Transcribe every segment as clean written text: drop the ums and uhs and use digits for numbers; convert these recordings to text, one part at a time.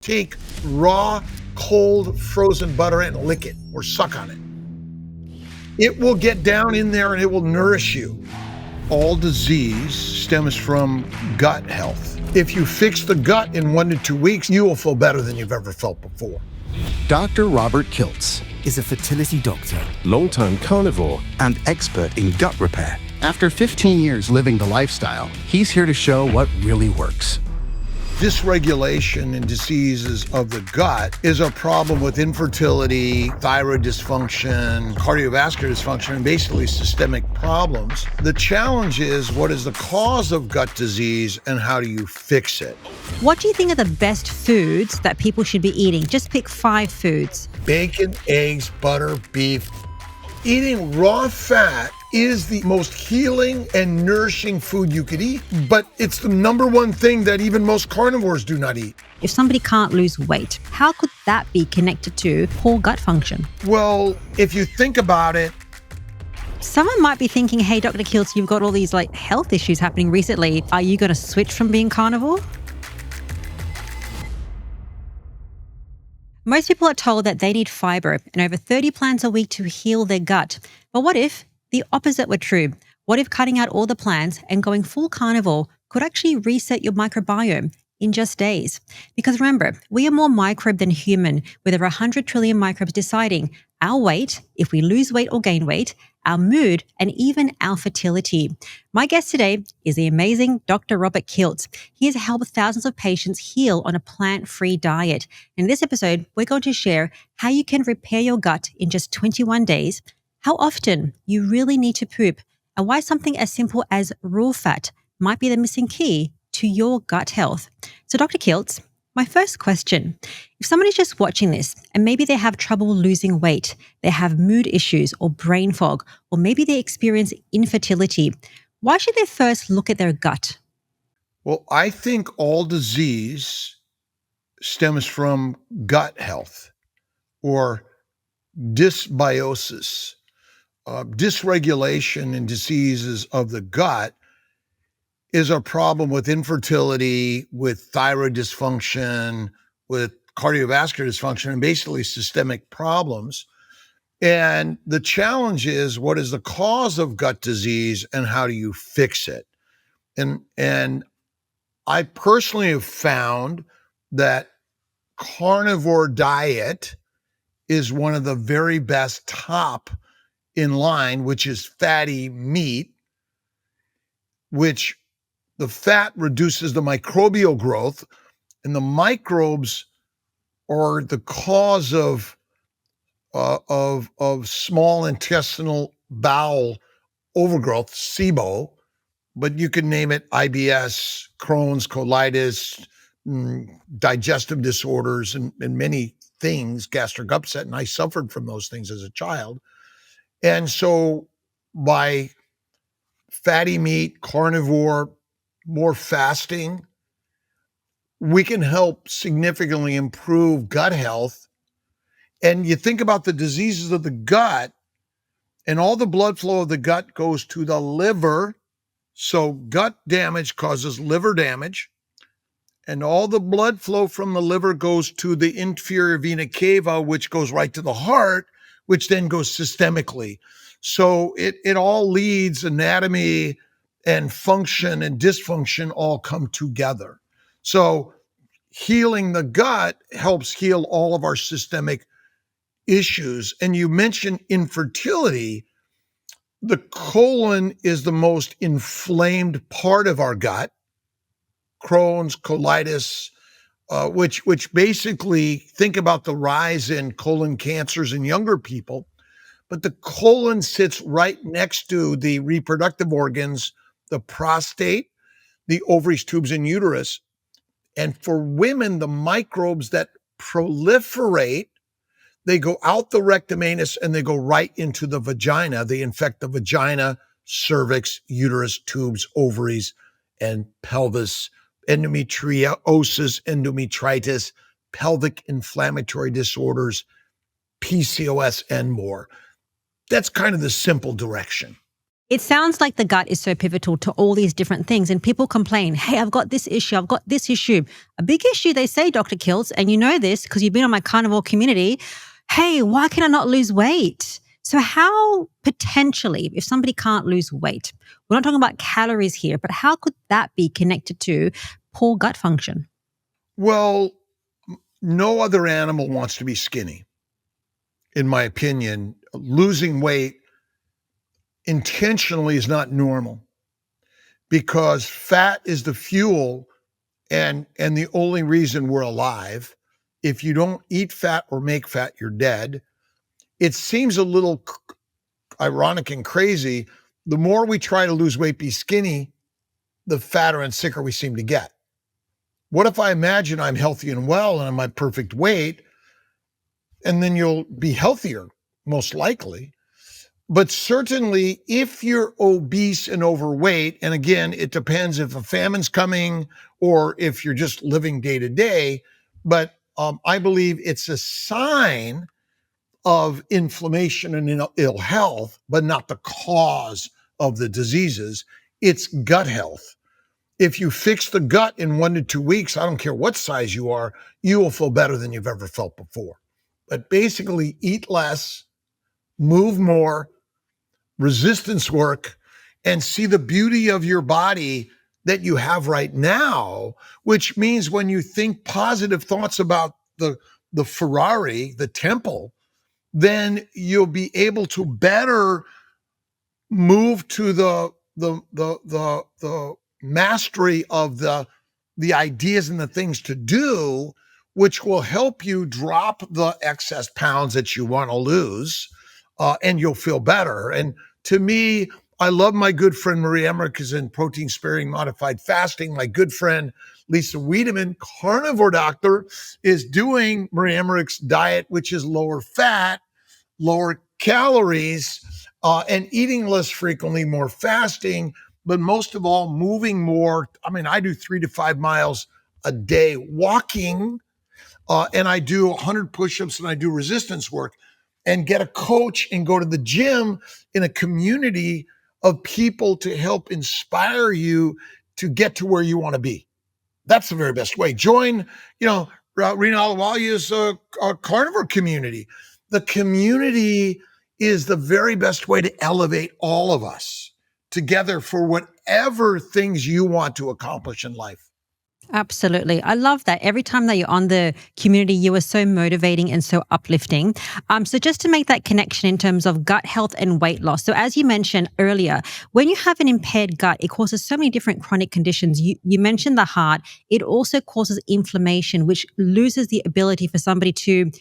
Take raw, cold, frozen butter and lick it or suck on it. It will get down in there and it will nourish you. All disease stems from gut health. If you fix the gut in 1 to 2 weeks, you will feel better than you've ever felt before. Dr. Robert Kiltz is a fertility doctor, long-time carnivore, and expert in gut repair. After 15 years living the lifestyle, he's here to show what really works. Dysregulation and diseases of the gut is a problem with infertility, thyroid dysfunction, cardiovascular dysfunction, and basically systemic problems. The challenge is, what is the cause of gut disease and how do you fix it? What do you think are the best foods that people should be eating? Just pick 5 foods. Bacon, eggs, butter, beef. Eating raw fat is the most healing and nourishing food you could eat, but it's the number one thing that even most carnivores do not eat. If somebody can't lose weight, how could that be connected to poor gut function? Well, if you think about it, someone might be thinking, hey, Dr. Kiltz, you've got all these health issues happening recently. Are you going to switch from being carnivore? Most people are told that they need fiber and over 30 plants a week to heal their gut. But what if the opposite were true? What if cutting out all the plants and going full carnivore could actually reset your microbiome in just days? Because remember, we are more microbe than human, with over 100 trillion microbes deciding our weight, if we lose weight or gain weight, our mood, and even our fertility. My guest today is the amazing Dr. Robert Kiltz. He has helped thousands of patients heal on a plant-free diet. In this episode, we're going to share how you can repair your gut in just 21 days, how often you really need to poop, and why something as simple as raw fat might be the missing key to your gut health. So Dr. Kiltz, my first question, if somebody's just watching this and maybe they have trouble losing weight, they have mood issues or brain fog, or maybe they experience infertility, why should they first look at their gut? Well, I think all disease stems from gut health or dysbiosis. Dysregulation and diseases of the gut is a problem with infertility, with thyroid dysfunction, with cardiovascular dysfunction, and basically systemic problems. And the challenge is, what is the cause of gut disease and how do you fix it? And I personally have found that carnivore diet is one of the very best top in line, which is fatty meat, which the fat reduces the microbial growth, and the microbes are the cause of small intestinal bowel overgrowth, SIBO, but you can name it IBS, Crohn's, colitis, digestive disorders, and many things, gastric upset, and I suffered from those things as a child. And so by fatty meat, carnivore, more fasting, we can help significantly improve gut health. And you think about the diseases of the gut, and all the blood flow of the gut goes to the liver. So gut damage causes liver damage. And all the blood flow from the liver goes to the inferior vena cava, which goes right to the heart, which then goes systemically. So it all leads, anatomy and function and dysfunction all come together. So healing the gut helps heal all of our systemic issues. And you mentioned infertility. The colon is the most inflamed part of our gut. Crohn's, colitis, which basically, think about the rise in colon cancers in younger people. But the colon sits right next to the reproductive organs, the prostate, the ovaries, tubes, and uterus. And for women, the microbes that proliferate, they go out the rectum, anus, and they go right into the vagina. They infect the vagina, cervix, uterus, tubes, ovaries, and pelvis, endometriosis, endometritis, pelvic inflammatory disorders, PCOS, and more. That's kind of the simple direction. It sounds like the gut is so pivotal to all these different things. And people complain, hey, I've got this issue. I've got this issue. A big issue, they say, Dr. Kiltz, and you know this because you've been on my carnivore community. Hey, why can I not lose weight? So how potentially, if somebody can't lose weight, we're not talking about calories here, but how could that be connected to poor gut function? Well, no other animal wants to be skinny. In my opinion, losing weight intentionally is not normal because fat is the fuel and the only reason we're alive. If you don't eat fat or make fat, you're dead. It seems a little ironic and crazy. The more we try to lose weight, be skinny, the fatter and sicker we seem to get. What if I imagine I'm healthy and well and I'm my perfect weight, and then you'll be healthier, most likely. But certainly if you're obese and overweight, and again, it depends if a famine's coming or if you're just living day to day, but I believe it's a sign of inflammation and ill health, but not the cause of the diseases. It's gut health. If you fix the gut in 1 to 2 weeks, I don't care what size you are, you will feel better than you've ever felt before. But basically, eat less, move more, resistance work, and see the beauty of your body that you have right now, which means when you think positive thoughts about the Ferrari, the temple, then you'll be able to better move to the mastery of the ideas and the things to do, which will help you drop the excess pounds that you want to lose, and you'll feel better. And to me, I love my good friend Marie Emmerich is in protein sparing modified fasting. My good friend Lisa Wiedemann, carnivore doctor, is doing Marie Emmerich's diet, which is lower fat, lower calories, and eating less frequently, more fasting, but most of all, moving more. I mean, I do 3 to 5 miles a day walking, and I do 100 push-ups and I do resistance work, and get a coach and go to the gym in a community of people to help inspire you to get to where you want to be. That's the very best way. Join, Rena Aluwalia's a carnivore community. The community is the very best way to elevate all of us together for whatever things you want to accomplish in life. Absolutely. I love that. Every time that you're on the community, you are so motivating and so uplifting. So just to make that connection in terms of gut health and weight loss. So as you mentioned earlier, when you have an impaired gut, it causes so many different chronic conditions. You mentioned the heart. It also causes inflammation, which loses the ability for somebody to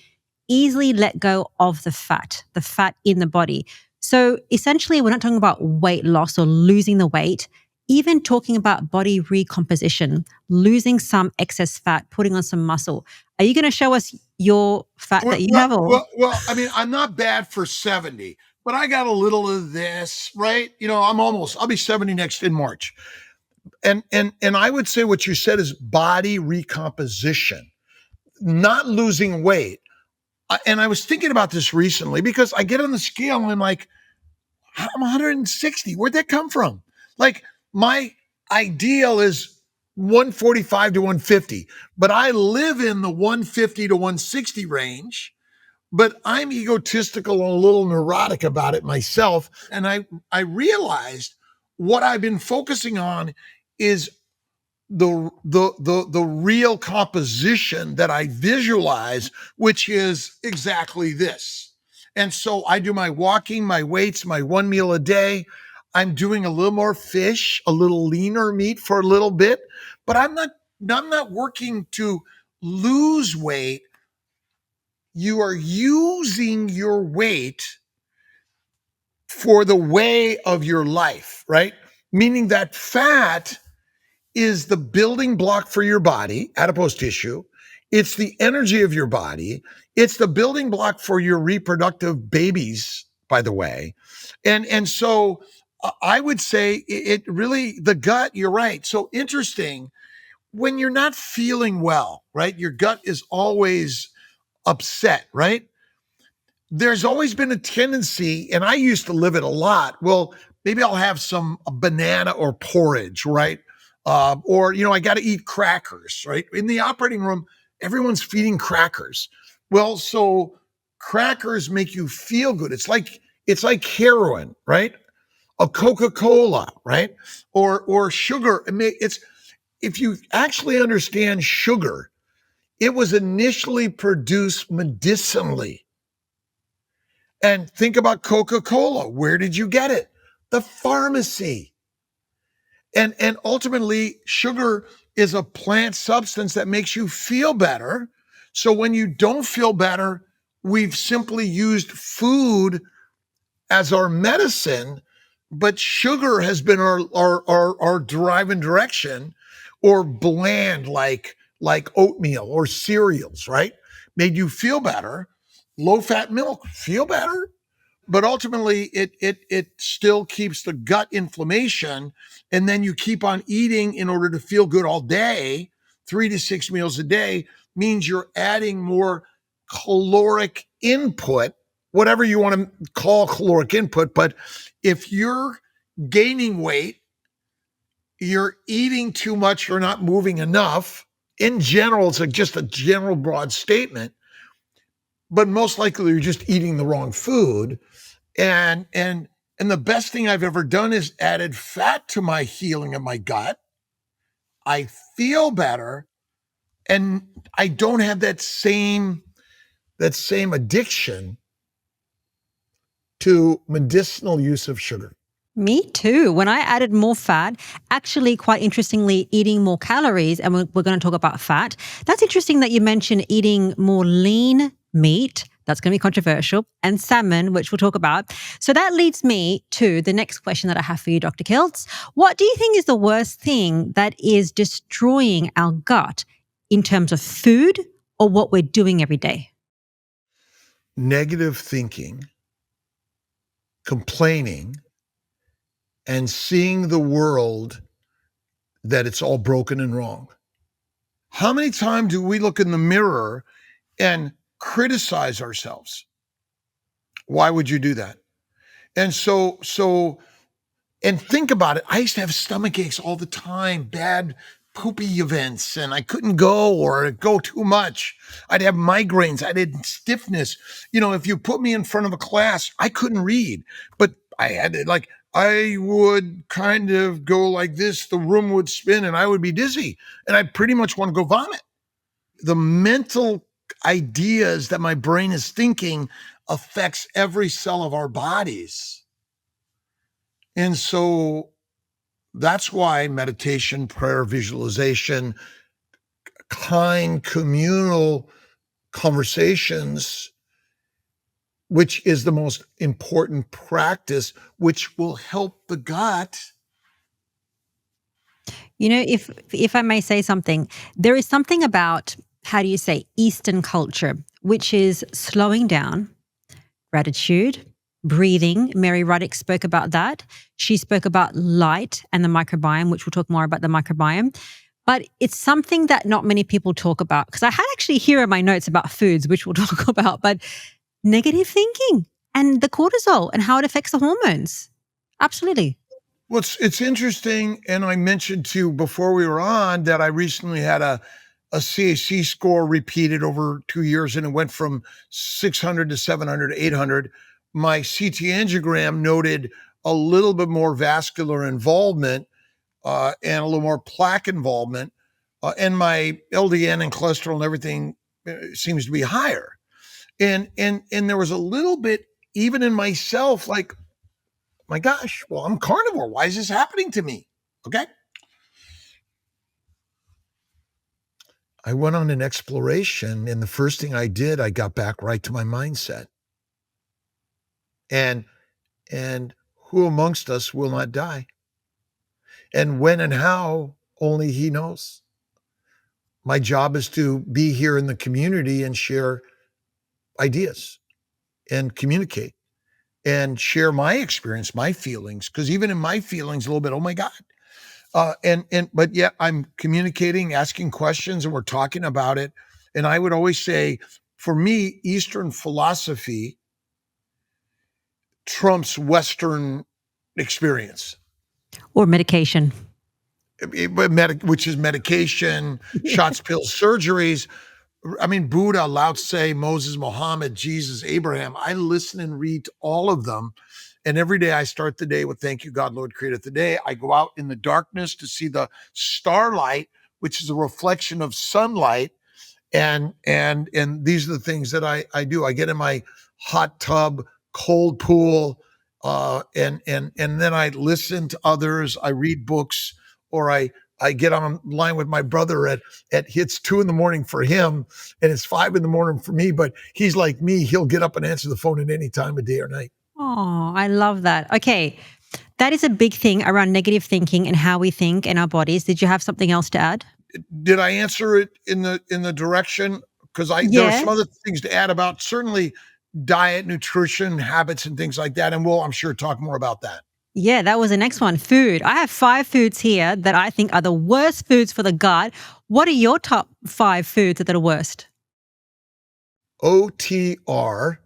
easily let go of the fat in the body. So essentially, we're not talking about weight loss or losing the weight. Even talking about body recomposition, losing some excess fat, putting on some muscle. Are you going to show us your fat that you have? Or? Well, I mean, I'm not bad for 70, but I got a little of this, right? I'll be 70 in March. And I would say what you said is body recomposition, not losing weight. And I was thinking about this recently because I get on the scale and I'm like, I'm 160. Where'd that come from? Like, my ideal is 145 to 150, but I live in the 150 to 160 range, but I'm egotistical and a little neurotic about it myself. And I realized what I've been focusing on is the real composition that I visualize, which is exactly this. And so I do my walking, my weights, my 1 meal a day. I'm doing a little more fish, a little leaner meat for a little bit, but I'm not working to lose weight. You are using your weight for the way of your life, right? Meaning that fat is the building block for your body, adipose tissue. It's the energy of your body. It's the building block for your reproductive babies, by the way. And so I would say it really, the gut, you're right. So interesting, when you're not feeling well, right? Your gut is always upset, right? There's always been a tendency, and I used to live it a lot. Well, maybe I'll have a banana or porridge, right? Or, I got to eat crackers, right? In the operating room, everyone's feeding crackers. Well, so crackers make you feel good. It's like heroin, right? A Coca-Cola, right? Or sugar. It's if you actually understand sugar, it was initially produced medicinally. And think about Coca-Cola. Where did you get it? The pharmacy. And ultimately, sugar is a plant substance that makes you feel better. So when you don't feel better, we've simply used food as our medicine, but sugar has been our driving direction, or bland like oatmeal or cereals, right? Made you feel better. Low fat milk, feel better. But ultimately it still keeps the gut inflammation, and then you keep on eating in order to feel good all day. 3 to 6 meals a day means you're adding more caloric input, whatever you want to call caloric input. But if you're gaining weight, you're eating too much, you're not moving enough. In general, it's just a general broad statement, but most likely you're just eating the wrong food. And the best thing I've ever done is added fat to my healing of my gut. I feel better, and I don't have that same addiction to medicinal use of sugar. Me too. When I added more fat, actually, quite interestingly, eating more calories, and we're going to talk about fat. That's interesting that you mentioned eating more lean meat. That's going to be controversial, and salmon, which we'll talk about. So that leads me to the next question that I have for you, Dr. Kiltz. What do you think is the worst thing that is destroying our gut in terms of food or what we're doing every day? Negative thinking, complaining, and seeing the world that it's all broken and wrong. How many times do we look in the mirror and criticize ourselves? Why would you do that? And and think about it. I used to have stomach aches all the time, bad poopy events, and I couldn't go or it'd go too much. I'd have migraines. I'd have stiffness. If you put me in front of a class, I couldn't read, but I would kind of go like this. The room would spin and I would be dizzy, and I pretty much want to go vomit. The mental ideas that my brain is thinking affects every cell of our bodies. And so that's why meditation, prayer, visualization, kind communal conversations, which is the most important practice, which will help the gut. If I may say something, there is something about, how do you say, Eastern culture, which is slowing down, gratitude, breathing. Mary Ruddick spoke about that. She spoke about light and the microbiome, which we'll talk more about the microbiome. But it's something that not many people talk about, because I had actually here in my notes about foods, which we'll talk about, but negative thinking and the cortisol and how it affects the hormones. Absolutely. Well, it's interesting, and I mentioned to you before we were on that I recently had a CAC score repeated over 2 years, and it went from 600 to 700 to 800. My CT angiogram noted a little bit more vascular involvement and a little more plaque involvement, and my LDN and cholesterol and everything seems to be higher. And there was a little bit, even in myself, like, my gosh, well, I'm carnivore. Why is this happening to me? Okay. I went on an exploration, and the first thing I did, I got back right to my mindset. And who amongst us will not die? And when and how, only he knows. My job is to be here in the community and share ideas and communicate and share my experience, my feelings, because even in my feelings, a little bit, oh my God. But yet I'm communicating, asking questions, and we're talking about it. And I would always say, for me, Eastern philosophy trumps Western experience. Or medication. Which is medication, shots, pills, surgeries. I mean, Buddha, Lao Tse, Moses, Muhammad, Jesus, Abraham. I listen and read to all of them. And every day I start the day with thank you, God, Lord, creator of the day. I go out in the darkness to see the starlight, which is a reflection of sunlight. And these are the things that I do. I get in my hot tub, cold pool, and then I listen to others. I read books, or I get online with my brother at it's 2 a.m. for him, and it's 5 a.m. for me. But he's like me; he'll get up and answer the phone at any time of day or night. Oh, I love that. Okay, that is a big thing around negative thinking and how we think in our bodies. Did you have something else to add? Did I answer it in the direction? Because there are some other things to add about certainly diet, nutrition, habits, and things like that. And we'll, I'm sure, talk more about that. Yeah, that was the next one. Food. I have 5 foods here that I think are the worst foods for the gut. What are your top 5 foods that are worst? OTR,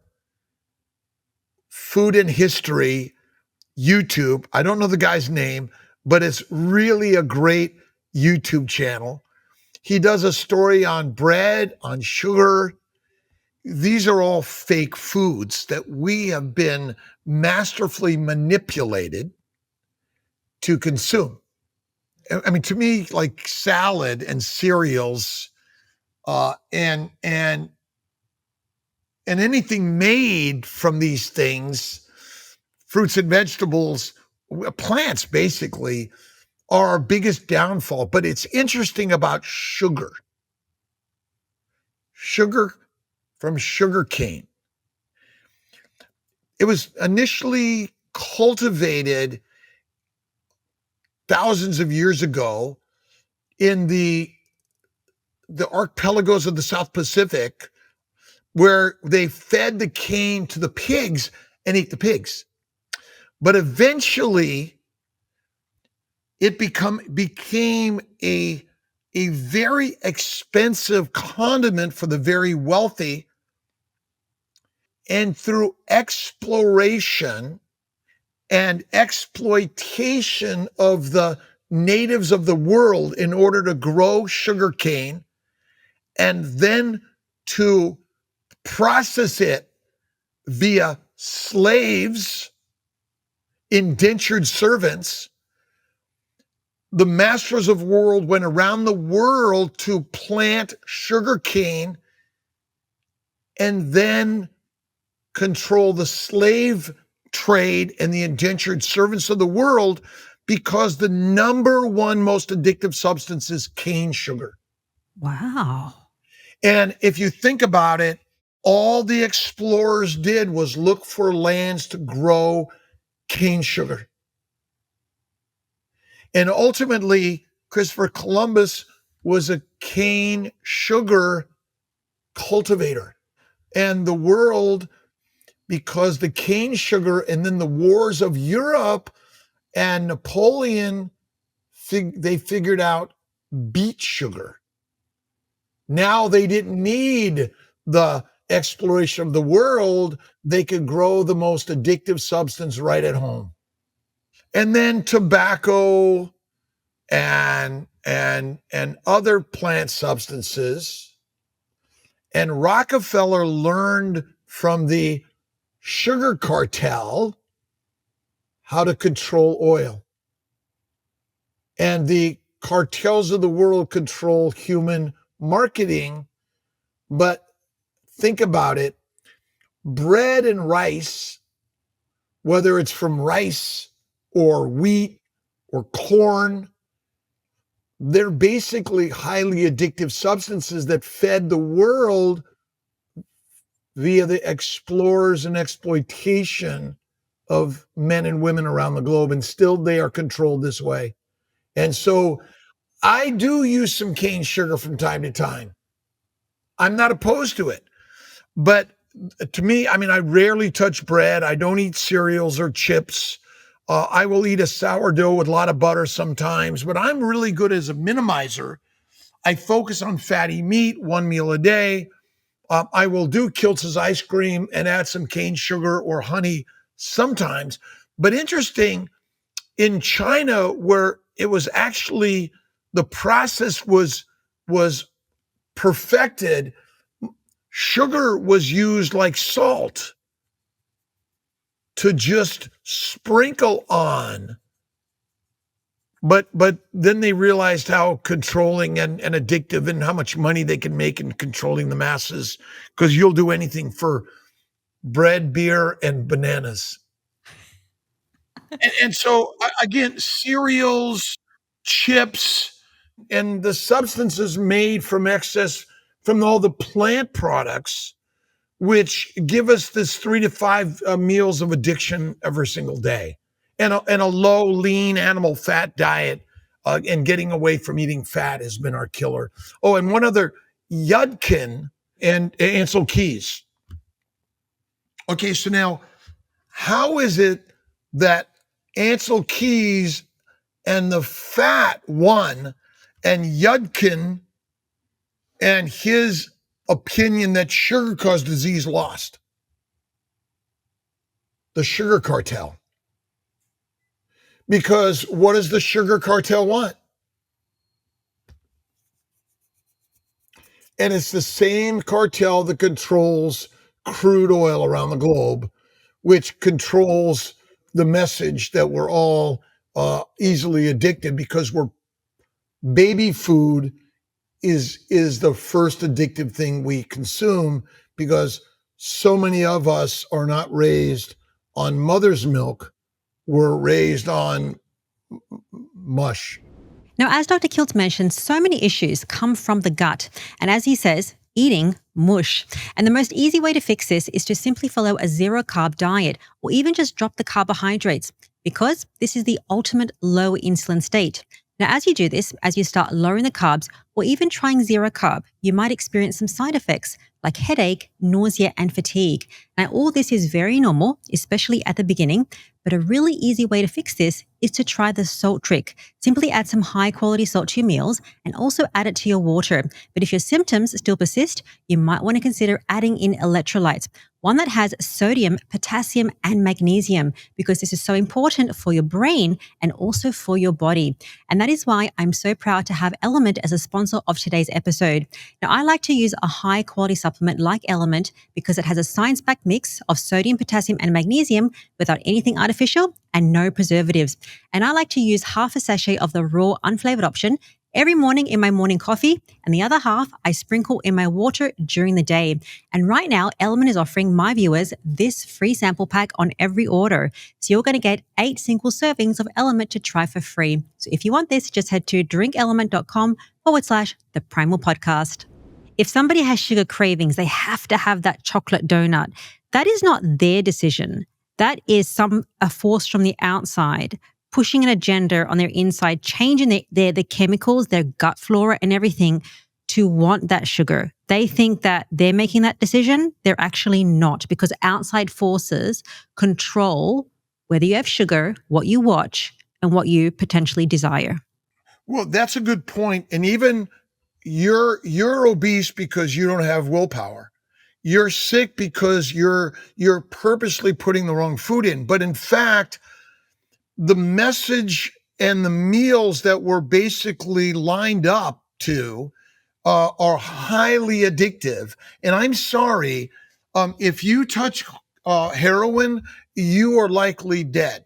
Food and History, YouTube. I don't know the guy's name, but it's really a great YouTube channel. He does a story on bread, on sugar. These are all fake foods that we have been masterfully manipulated to consume. I mean, to me, like salad and cereals, and anything made from these things, fruits and vegetables, plants basically, are our biggest downfall. But it's interesting about sugar. Sugar from sugar cane. It was initially cultivated thousands of years ago in the archipelagos of the South Pacific, where they fed the cane to the pigs and ate the pigs. But eventually it became a very expensive condiment for the very wealthy. And through exploration and exploitation of the natives of the world in order to grow sugarcane and then to process it via slaves, indentured servants, the masters of world went around the world to plant sugarcane and then control the slave trade and the indentured servants of the world, because the number one most addictive substance is cane sugar. Wow. And if you think about it, all the explorers did was look for lands to grow cane sugar. And ultimately, Christopher Columbus was a cane sugar cultivator. And the world, because the cane sugar and then the wars of Europe and Napoleon, they figured out beet sugar. Now they didn't need the exploration of the world. They could grow the most addictive substance right at home. And then tobacco and other plant substances. And Rockefeller learned from the sugar cartel how to control oil. And the cartels of the world control human marketing. But think about it, bread and rice, whether it's from rice or wheat or corn, they're basically highly addictive substances that fed the world via the explorers and exploitation of men and women around the globe. And still they are controlled this way. And so I do use some cane sugar from time to time. I'm not opposed to it. But to me, I mean, I rarely touch bread. I don't eat cereals or chips. I will eat a sourdough with a lot of butter sometimes, but I'm really good as a minimizer. I focus on fatty meat, 1 meal a day. I will do Kiltz's ice cream and add some cane sugar or honey sometimes. But interesting, in China, where it was actually the process was perfected, sugar was used like salt to just sprinkle on. But then they realized how controlling and addictive and how much money they can make in controlling the masses, because you'll do anything for bread, beer, and bananas. And so again, cereals, chips, and the substances made from excess from all the plant products, which give us this 3 to 5 meals of addiction every single day, and a low lean animal fat diet, and getting away from eating fat has been our killer. Oh, and one other, Yudkin and Ansel Keys. Okay, so now how is it that Ansel Keys and the fat won, and Yudkin and his opinion that sugar caused disease lost? The sugar cartel. Because what does the sugar cartel want? And it's the same cartel that controls crude oil around the globe, which controls the message that we're all easily addicted, because baby food is the first addictive thing we consume, because so many of us are not raised on mother's milk. We're raised on mush. Now, as Dr. Kiltz mentioned, so many issues come from the gut. And as he says, eating mush. And the most easy way to fix this is to simply follow a zero-carb diet, or even just drop the carbohydrates, because this is the ultimate low insulin state. Now, as you do this, as you start lowering the carbs, or even trying zero carb, you might experience some side effects like headache, nausea, and fatigue. Now, all this is very normal, especially at the beginning, but a really easy way to fix this is to try the salt trick. Simply add some high-quality salt to your meals and also add it to your water. But if your symptoms still persist, you might want to consider adding in electrolytes, one that has sodium, potassium, and magnesium, because this is so important for your brain and also for your body. And that is why I'm so proud to have Element as a sponsor of today's episode. Now, I like to use a high-quality supplement like Element because it has a science-backed mix of sodium, potassium, and magnesium without anything artificial and no preservatives. And I like to use half a sachet of the raw, unflavored option every morning in my morning coffee, and the other half I sprinkle in my water during the day. And right now, Element is offering my viewers this free sample pack on every order. So you're going to get 8 single servings of Element to try for free. So if you want this, just head to drinkelement.com/The Primal Podcast. If somebody has sugar cravings, they have to have that chocolate donut. That is not their decision. That is a force from the outside, pushing an agenda on their inside, changing the chemicals, their gut flora and everything to want that sugar. They think that they're making that decision. They're actually not, because outside forces control whether you have sugar, what you watch, and what you potentially desire. Well, that's a good point. And even you're obese because you don't have willpower. You're sick because you're purposely putting the wrong food in. But in fact, the message and the meals that we're basically lined up to are highly addictive. And I'm sorry, if you touch heroin, you are likely dead,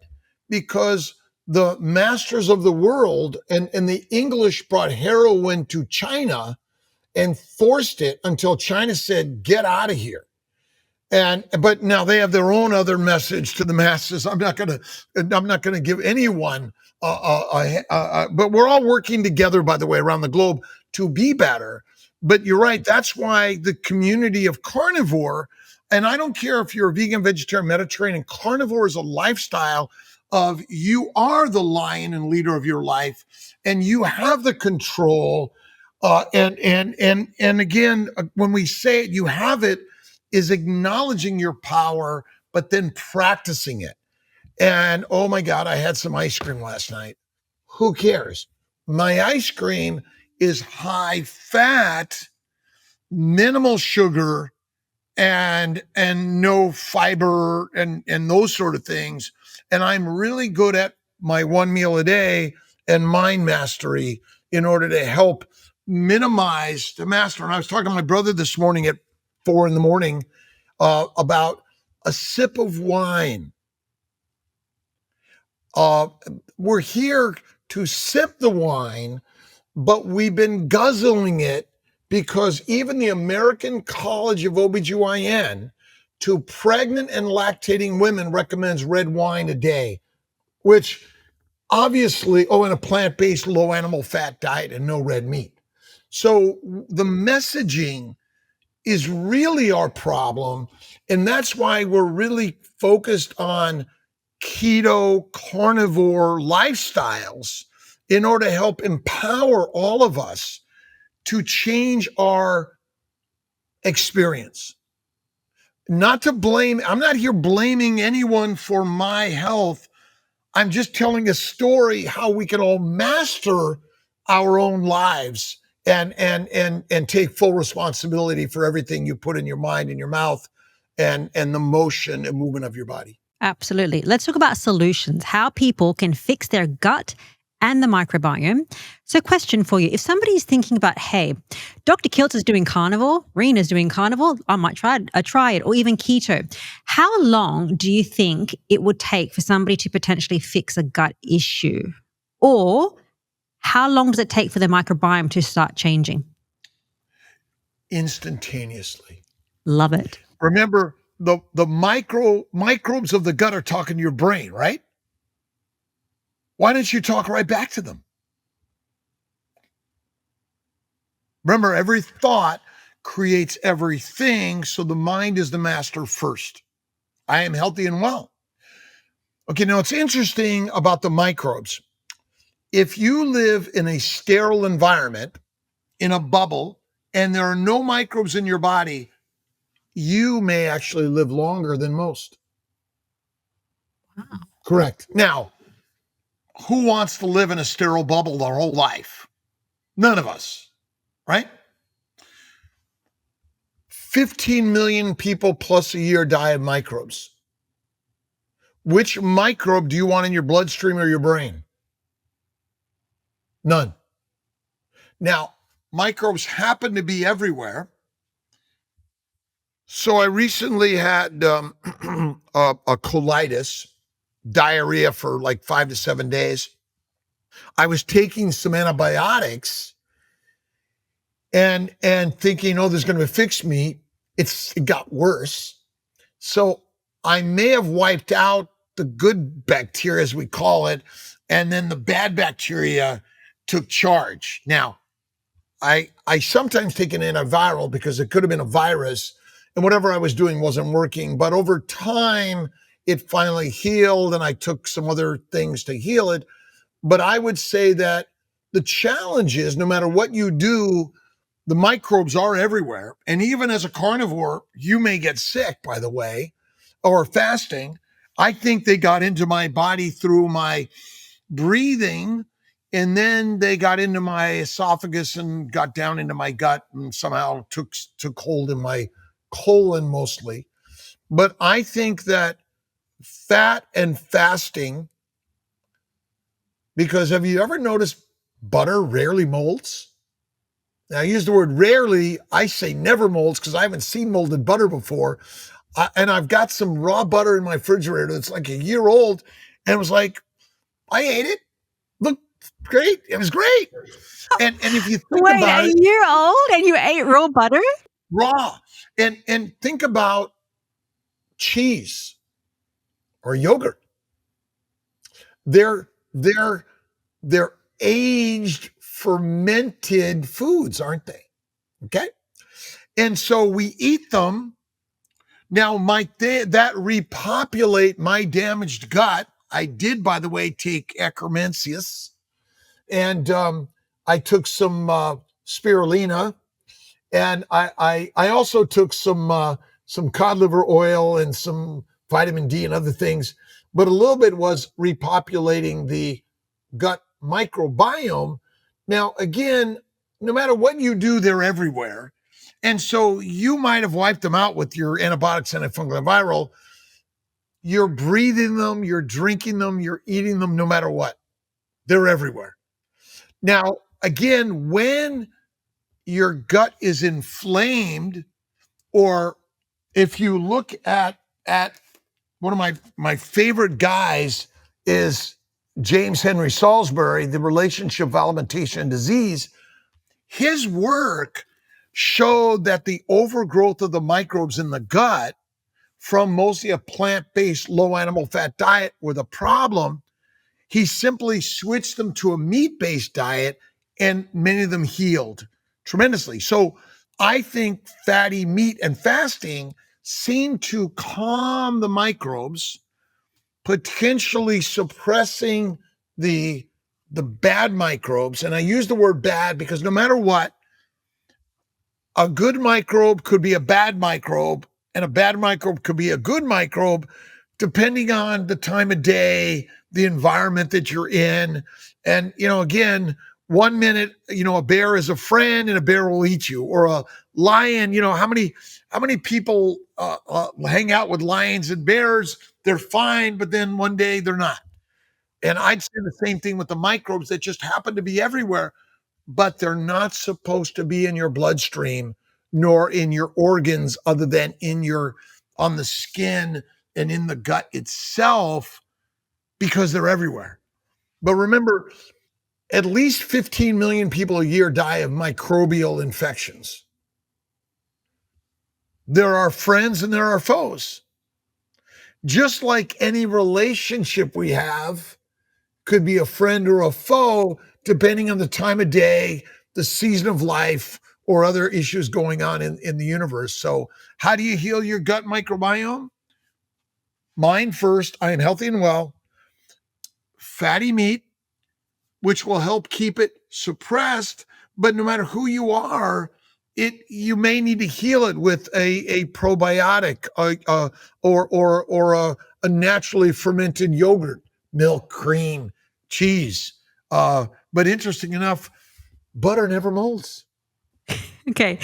because the masters of the world and the English brought heroin to China and forced it until China said, get out of here. But now they have their own other message to the masses. I'm not going to give anyone, but we're all working together, by the way, around the globe to be better. But you're right. That's why the community of carnivore, and I don't care if you're a vegan, vegetarian, Mediterranean, carnivore is a lifestyle of you are the lion and leader of your life, and you have the control. And again, when we say it, you have it, is acknowledging your power, but then practicing it. And oh my God, I had some ice cream last night. Who cares? My ice cream is high fat, minimal sugar, and no fiber and those sort of things. And I'm really good at my one meal a day and mind mastery in order to help minimize the master. And I was talking to my brother this morning at 4 a.m. About a sip of wine. We're here to sip the wine, but we've been guzzling it because even the American College of OBGYN to pregnant and lactating women recommends red wine a day, which obviously, and a plant-based low animal fat diet and no red meat. So the messaging is really our problem. And that's why we're really focused on keto, carnivore lifestyles in order to help empower all of us to change our experience. Not to blame, I'm not here blaming anyone for my health. I'm just telling a story how we can all master our own lives and take full responsibility for everything you put in your mind and your mouth and the motion and movement of your body. Absolutely. Let's talk about solutions, how people can fix their gut and the microbiome. So question for you, if somebody's thinking about, hey, Dr. Kiltz is doing carnivore, Rena's doing carnivore, I might try it, or even keto. How long do you think it would take for somebody to potentially fix a gut issue? Or how long does it take for the microbiome to start changing? Instantaneously. Love it. Remember, the microbes of the gut are talking to your brain, right? Why don't you talk right back to them? Remember, every thought creates everything, so the mind is the master first. I am healthy and well. Okay, now it's interesting about the microbes. If you live in a sterile environment, in a bubble, and there are no microbes in your body, you may actually live longer than most. Wow. Correct. Now, who wants to live in a sterile bubble their whole life? None of us, right? 15 million people plus a year die of microbes. Which microbe do you want in your bloodstream or your brain? None. Now, microbes happen to be everywhere. So I recently had a colitis, diarrhea for like 5 to 7 days. I was taking some antibiotics and thinking, oh, this is going to fix me. It got worse. So I may have wiped out the good bacteria, as we call it, and then the bad bacteria took charge. Now, I sometimes take an antiviral because it could have been a virus, and whatever I was doing wasn't working. But over time, it finally healed, and I took some other things to heal it. But I would say that the challenge is, no matter what you do, the microbes are everywhere. And even as a carnivore, you may get sick, by the way, or fasting. I think they got into my body through my breathing, and then they got into my esophagus and got down into my gut and somehow took hold in my colon mostly. But I think that fat and fasting, because have you ever noticed butter rarely molds? Now, I use the word rarely. I say never molds because I haven't seen molded butter before. And I've got some raw butter in my refrigerator that's like a year old. And it was like, I ate it. Looked great. It was great. And if you think about it. Wait, a year old and you ate raw butter? Raw. And think about cheese or yogurt. They're aged, fermented foods, aren't they? Okay. And so we eat them. Now, that repopulate my damaged gut. I did, by the way, take Akkermansius, and I took some spirulina, and I also took some cod liver oil and some vitamin D and other things. But a little bit was repopulating the gut microbiome. Now, again, no matter what you do, they're everywhere. And so you might have wiped them out with your antibiotics, antifungal, and viral. You're breathing them, you're drinking them, you're eating them, no matter what. They're everywhere. Now, again, when your gut is inflamed, or if you look at one of my favorite guys is James Henry Salisbury, The Relationship of Alimentation and Disease. His work showed that the overgrowth of the microbes in the gut from mostly a plant-based low animal fat diet were the problem. He simply switched them to a meat-based diet, and many of them healed tremendously. So I think fatty meat and fasting seem to calm the microbes, potentially suppressing the bad microbes. And I use the word bad because no matter what, a good microbe could be a bad microbe, and a bad microbe could be a good microbe, depending on the time of day, the environment that you're in. And, again, 1 minute, a bear is a friend and a bear will eat you, or a lion. How many people hang out with lions and bears? They're fine, but then one day they're not. And I'd say the same thing with the microbes that just happen to be everywhere, but they're not supposed to be in your bloodstream nor in your organs, other than on the skin and in the gut itself, because they're everywhere. But remember, at least 15 million people a year die of microbial infections. There are friends and there are foes. Just like any relationship we have could be a friend or a foe, depending on the time of day, the season of life, or other issues going on in the universe. So how do you heal your gut microbiome? Mine first, I am healthy and well. Fatty meat, which will help keep it suppressed. But no matter who you are, you may need to heal it with a probiotic or a naturally fermented yogurt, milk, cream, cheese. But interesting enough, butter never molds. Okay,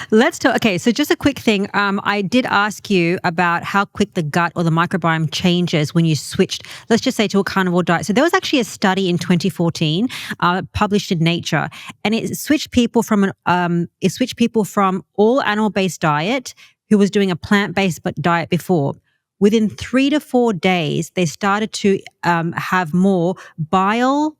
let's talk. Okay, so just a quick thing. I did ask you about how quick the gut or the microbiome changes when you switched, let's just say, to a carnivore diet. So there was actually a study in 2014 published in Nature, and it switched people from all animal-based diet who was doing a plant-based diet before. Within 3 to 4 days, they started to have more bile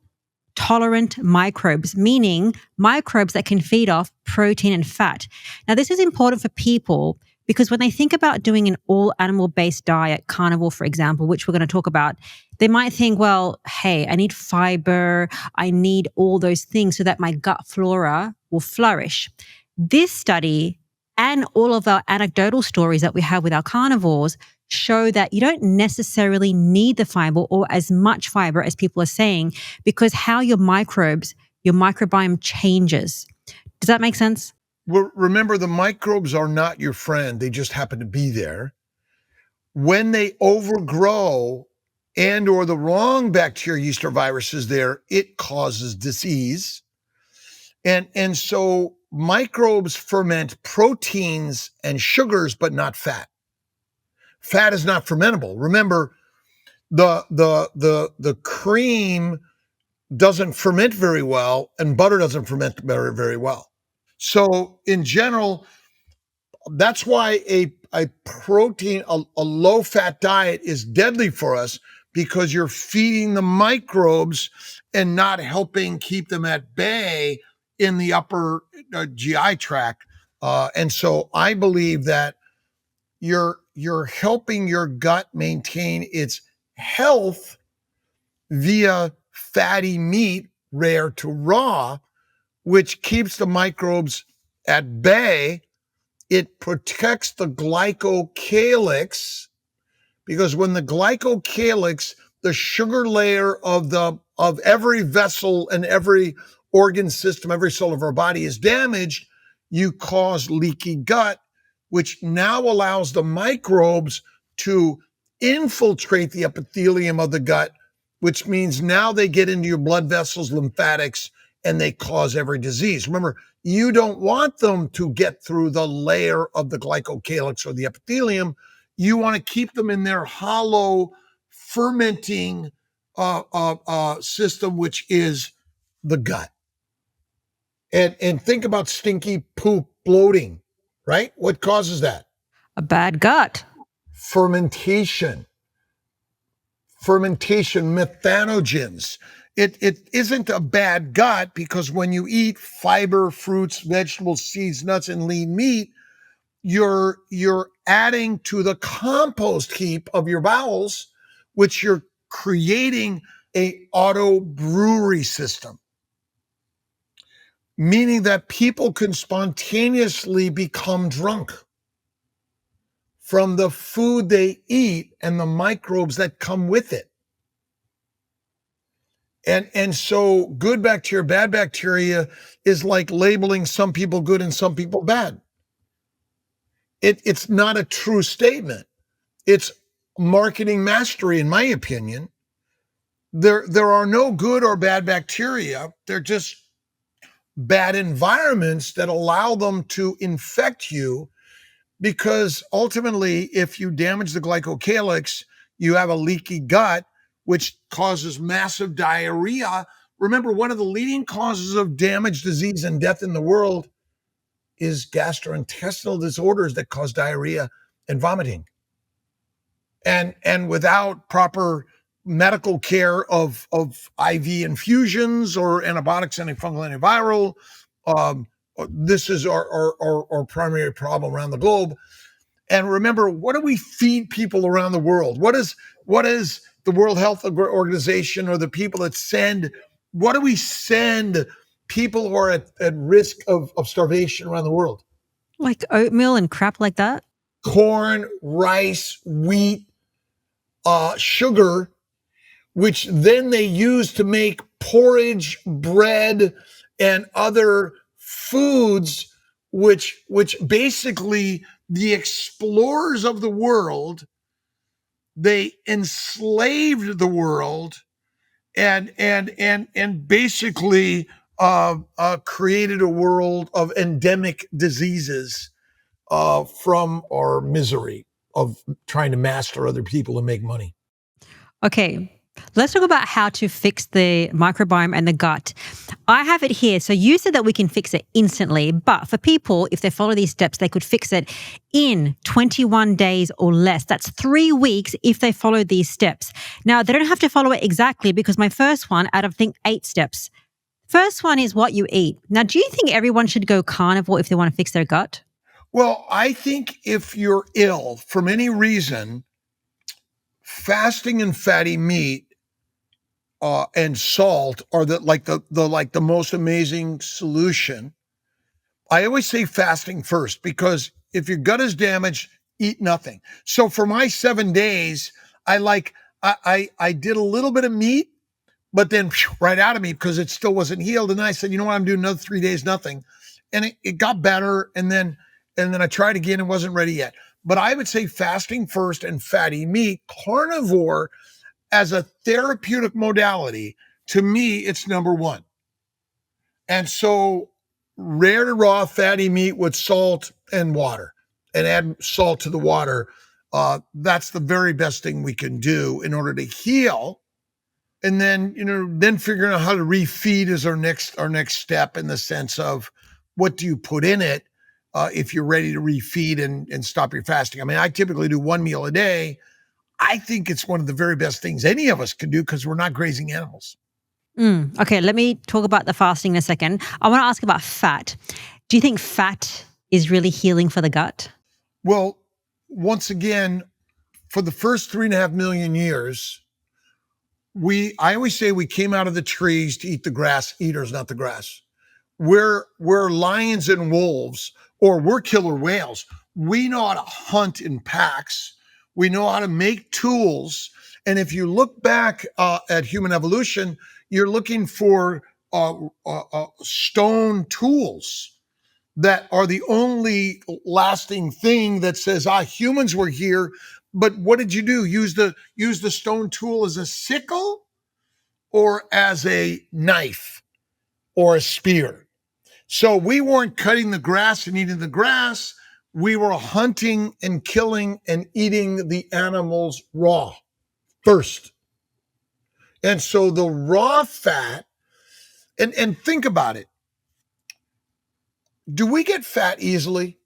tolerant microbes, meaning microbes that can feed off protein and fat. Now, this is important for people because when they think about doing an all animal-based diet, carnivore, for example, which we're going to talk about, they might think, well, hey, I need fiber, I need all those things so that my gut flora will flourish. This study and all of our anecdotal stories that we have with our carnivores show that you don't necessarily need the fiber or as much fiber as people are saying, because how your microbiome changes. Does that make sense? Well, remember, the microbes are not your friend. They just happen to be there. When they overgrow and or the wrong bacteria, yeast, or virus is there, it causes disease. And so microbes ferment proteins and sugars, but not fat. Fat is not fermentable. Remember, the cream doesn't ferment very well, and butter doesn't ferment very, very well. So in general, that's why a protein, a low-fat diet is deadly for us, because you're feeding the microbes and not helping keep them at bay in the upper GI tract. And so I believe that you're helping your gut maintain its health via fatty meat, rare to raw, which keeps the microbes at bay. It protects the glycocalyx, because when the glycocalyx, the sugar layer of every vessel and every organ system, every cell of our body is damaged, you cause leaky gut, which now allows the microbes to infiltrate the epithelium of the gut, which means now they get into your blood vessels, lymphatics, and they cause every disease. Remember, you don't want them to get through the layer of the glycocalyx or the epithelium. You want to keep them in their hollow fermenting system, which is the gut. And think about stinky poop bloating, right? What causes that? A bad gut. Fermentation, methanogens. It isn't a bad gut because when you eat fiber, fruits, vegetables, seeds, nuts, and lean meat, you're adding to the compost heap of your bowels, which you're creating a auto brewery system, meaning that people can spontaneously become drunk from the food they eat and the microbes that come with it. And so good bacteria, bad bacteria is like labeling some people good and some people bad. It's not a true statement. It's marketing mastery, in my opinion. There are no good or bad bacteria. They're just bad environments that allow them to infect you, because ultimately, if you damage the glycocalyx, you have a leaky gut, which causes massive diarrhea. Remember, one of the leading causes of damage, disease, and death in the world is gastrointestinal disorders that cause diarrhea and vomiting. And without proper medical care of IV infusions or antibiotics, antifungal, antiviral, this is our primary problem around the globe. And remember, what do we feed people around the world? What is the World Health Organization or the people that send, what do we send people who are at risk of starvation around the world? Like oatmeal and crap like that? Corn, rice, wheat, sugar, which then they use to make porridge, bread, and other foods, which basically the explorers of the world, they enslaved the world and basically created a world of endemic diseases from our misery of trying to master other people and make money. Okay, let's talk about how to fix the microbiome and the gut. I have it here. So you said that we can fix it instantly, but for people, if they follow these steps, they could fix it in 21 days or less. That's 3 weeks if they follow these steps. Now, they don't have to follow it exactly, because my first one out of, I think, 8 steps. First one is what you eat. Now, do you think everyone should go carnivore if they want to fix their gut? Well, I think if you're ill from any reason, fasting and fatty meat and salt are the most amazing solution. I always say fasting first, because if your gut is damaged, eat nothing. So for my 7 days, I did a little bit of meat, but then right out of me because it still wasn't healed. And I said, you know what, I'm doing another 3 days, nothing. And it got better. And then I tried again and wasn't ready yet. But I would say fasting first and fatty meat. Carnivore as a therapeutic modality, to me, it's number one. And so rare to raw fatty meat with salt and water, and add salt to the water. That's the very best thing we can do in order to heal. And then, then figuring out how to refeed is our next step, in the sense of what do you put in it if you're ready to refeed and stop your fasting. I mean, I typically do 1 meal a day. I think it's one of the very best things any of us can do because we're not grazing animals. Okay, let me talk about the fasting in a second. I want to ask about fat. Do you think fat is really healing for the gut? Well, once again, for the first 3.5 million years, I always say we came out of the trees to eat the grass eaters, not the grass. We're lions and wolves, or we're killer whales. We know how to hunt in packs. We know how to make tools. And if you look back at human evolution, you're looking for stone tools that are the only lasting thing that says, humans were here. But what did you do? Use the stone tool as a sickle or as a knife or a spear? So we weren't cutting the grass and eating the grass. we were hunting and killing and eating the animals raw first. And so the raw fat, and think about it. Do we get fat easily?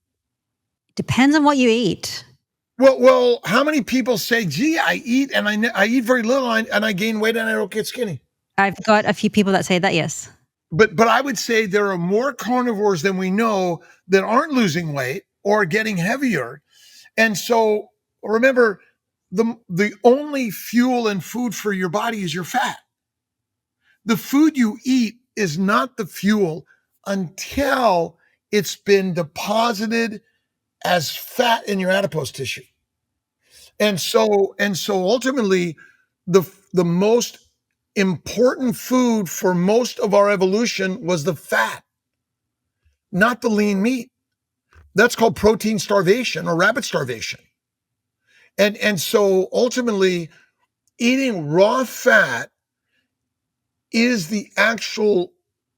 Depends on what you eat. Well, how many people say, gee, I eat and I eat very little and I gain weight and I don't get skinny? I've got a few people that say that, yes. But I would say there are more carnivores than we know that aren't losing weight or getting heavier. And so remember, the only fuel and food for your body is your fat. The food you eat is not the fuel until it's been deposited as fat in your adipose tissue. And so ultimately the most important food for most of our evolution was the fat, not the lean meat. That's called protein starvation or rabbit starvation. And so ultimately eating raw fat is the actual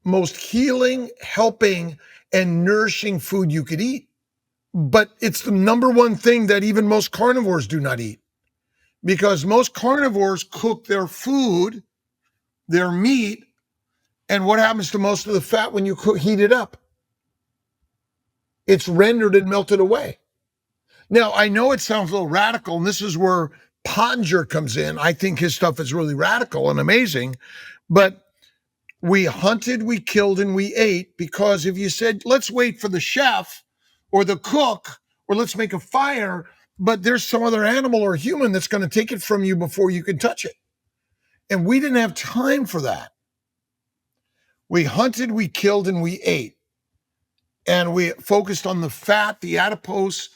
most healing, helping, and nourishing food you could eat. But it's the number one thing that even most carnivores do not eat, because most carnivores cook their food, their meat, and what happens to most of the fat when you heat it up? It's rendered and melted away. Now, I know it sounds a little radical, and this is where Pottinger comes in. I think his stuff is really radical and amazing, but we hunted, we killed, and we ate, because if you said, let's wait for the chef or the cook, or let's make a fire, but there's some other animal or human that's going to take it from you before you can touch it. And we didn't have time for that. We hunted, we killed, and we ate. And we focused on the fat, the adipose,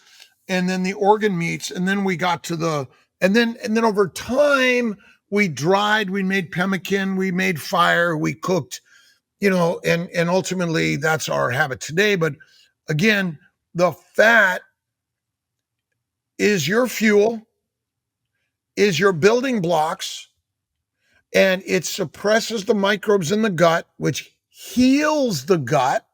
and then the organ meats. And then we got to and then over time, we dried, we made pemmican, we made fire, we cooked, and ultimately that's our habit today. But again, the fat is your fuel, is your building blocks, and it suppresses the microbes in the gut, which heals the gut,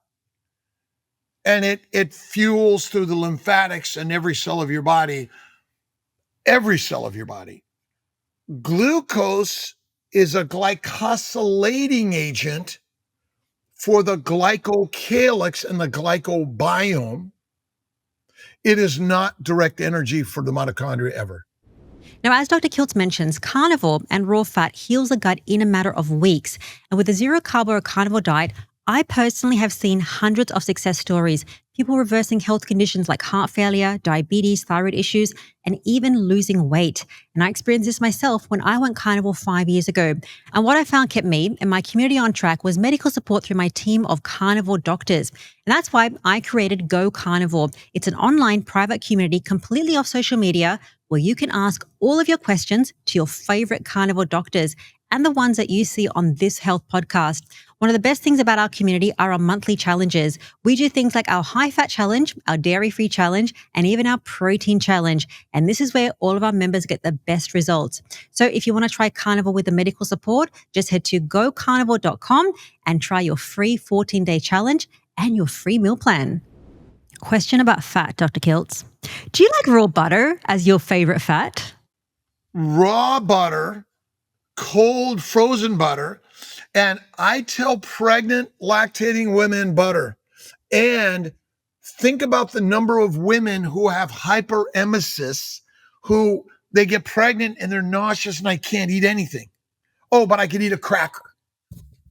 and it fuels through the lymphatics and every cell of your body. Glucose is a glycosylating agent for the glycocalyx and the glycobiome. It is not direct energy for the mitochondria ever. Now, as Dr. Kiltz mentions, carnivore and raw fat heals the gut in a matter of weeks. And with a zero-carb or carnivore diet, I personally have seen hundreds of success stories, people reversing health conditions like heart failure, diabetes, thyroid issues, and even losing weight. And I experienced this myself when I went carnivore 5 years ago. And what I found kept me and my community on track was medical support through my team of carnivore doctors. And that's why I created Go Carnivore. It's an online private community completely off social media where you can ask all of your questions to your favorite carnivore doctors and the ones that you see on this health podcast. One of the best things about our community are our monthly challenges. We do things like our high-fat challenge, our dairy-free challenge, and even our protein challenge. And this is where all of our members get the best results. So if you want to try carnivore with the medical support, just head to gocarnivore.com and try your free 14-day challenge and your free meal plan. Question about fat, Dr. Kiltz. Do you like raw butter as your favorite fat? Raw butter, cold frozen butter, and I tell pregnant lactating women butter. And think about the number of women who have hyperemesis, who they get pregnant and they're nauseous and I can't eat anything. Oh, but I could eat a cracker.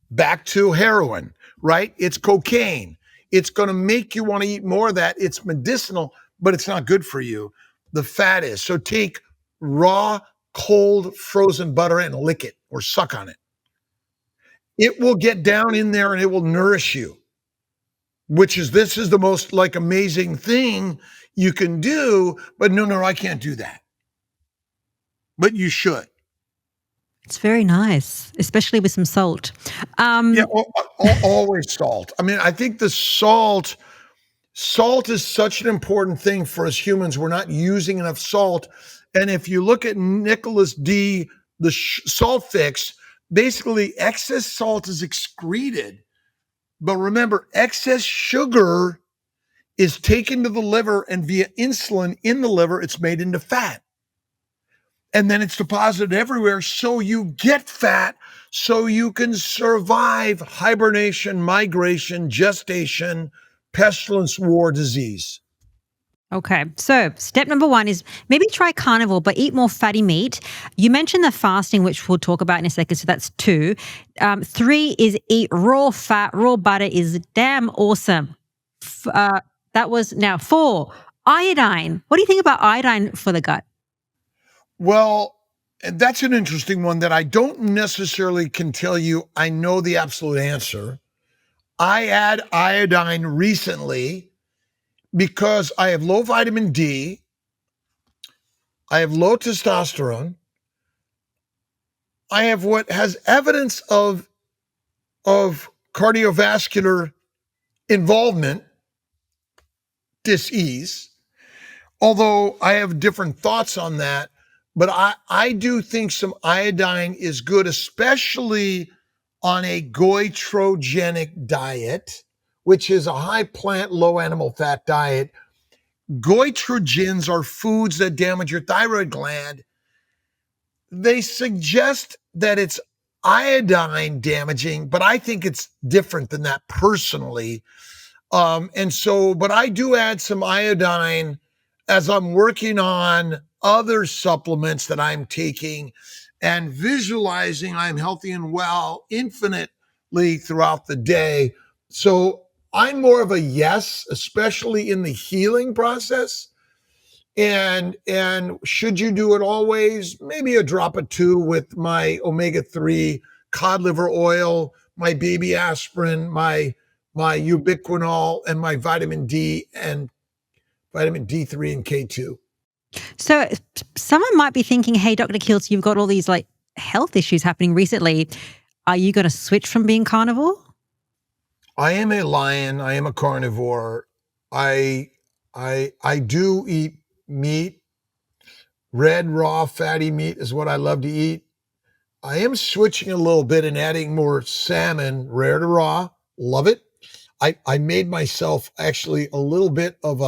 Back to heroin, right? It's cocaine. It's going to make you want to eat more of that. It's medicinal, but it's not good for you. The fat is. So take raw, cold, frozen butter and lick it or suck on it. It will get down in there and it will nourish you, this is the most amazing thing you can do. But no, I can't do that. But you should. It's very nice, especially with some salt. Always salt. I mean, I think the salt is such an important thing for us humans. We're not using enough salt. And if you look at Nicholas D., the salt fix, basically excess salt is excreted. But remember, excess sugar is taken to the liver, and via insulin in the liver, it's made into fat. And then it's deposited everywhere. So you get fat so you can survive hibernation, migration, gestation, pestilence, war, disease. Okay. So step number 1 is maybe try carnivore, but eat more fatty meat. You mentioned the fasting, which we'll talk about in a second. So that's 2. 3 is eat raw fat. Raw butter is damn awesome. That was now 4. Iodine. What do you think about iodine for the gut? Well, that's an interesting one that I don't necessarily can tell you I know the absolute answer. I add iodine recently because I have low vitamin D, I have low testosterone, I have what has evidence of cardiovascular involvement, dis-ease, although I have different thoughts on that. But I do think some iodine is good, especially on a goitrogenic diet, which is a high plant, low animal fat diet. Goitrogens are foods that damage your thyroid gland. They suggest that it's iodine damaging, but I think it's different than that personally. But I do add some iodine as I'm working on other supplements that I'm taking and visualizing I'm healthy and well infinitely throughout the day. So I'm more of a yes, especially in the healing process. And should you do it always? Maybe a drop or 2 with my omega-3 cod liver oil, my baby aspirin, my ubiquinol, and my vitamin D and vitamin D3 and K2. So someone might be thinking, hey, Dr. Kiltz, you've got all these like health issues happening recently. Are you going to switch from being carnivore? I am a lion. I am a carnivore. I do eat meat. Red, raw, fatty meat is what I love to eat. I am switching a little bit and adding more salmon, rare to raw. Love it. I made myself actually a little bit of